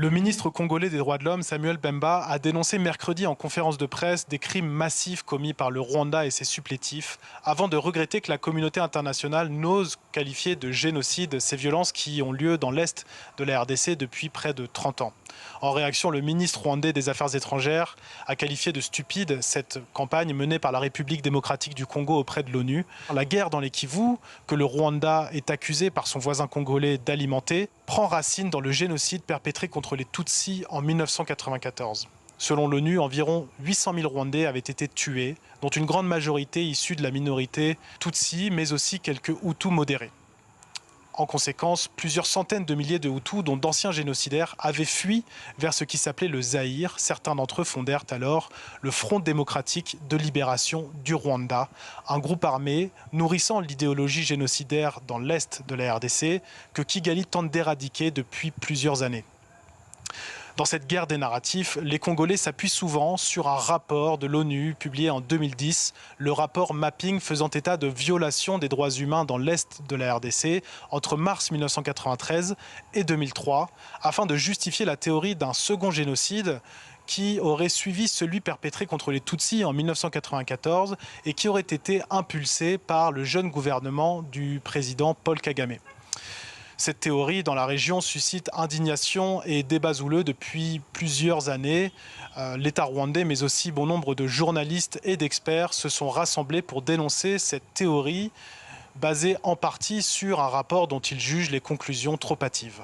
Le ministre congolais des droits de l'homme, Samuel Bemba, a dénoncé mercredi en conférence de presse des crimes massifs commis par le Rwanda et ses supplétifs, avant de regretter que la communauté internationale n'ose qualifier de génocide ces violences qui ont lieu dans l'est de la RDC depuis près de 30 ans. En réaction, le ministre rwandais des Affaires étrangères a qualifié de stupide cette campagne menée par la République démocratique du Congo auprès de l'ONU. La guerre dans les Kivu, que le Rwanda est accusé par son voisin congolais d'alimenter, prend racine dans le génocide perpétré contre les Tutsis en 1994. Selon l'ONU, environ 800 000 Rwandais avaient été tués, dont une grande majorité issue de la minorité Tutsi, mais aussi quelques Hutus modérés. En conséquence, plusieurs centaines de milliers de Hutus, dont d'anciens génocidaires, avaient fui vers ce qui s'appelait le Zaïre. Certains d'entre eux fondèrent alors le Front démocratique de libération du Rwanda, un groupe armé nourrissant l'idéologie génocidaire dans l'est de la RDC que Kigali tente d'éradiquer depuis plusieurs années. Dans cette guerre des narratifs, les Congolais s'appuient souvent sur un rapport de l'ONU publié en 2010, le rapport Mapping faisant état de violations des droits humains dans l'est de la RDC entre mars 1993 et 2003, afin de justifier la théorie d'un second génocide qui aurait suivi celui perpétré contre les Tutsis en 1994 et qui aurait été impulsé par le jeune gouvernement du président Paul Kagame. Cette théorie dans la région suscite indignation et débats houleux depuis plusieurs années. L'État rwandais, mais aussi bon nombre de journalistes et d'experts se sont rassemblés pour dénoncer cette théorie basée en partie sur un rapport dont ils jugent les conclusions trop hâtives.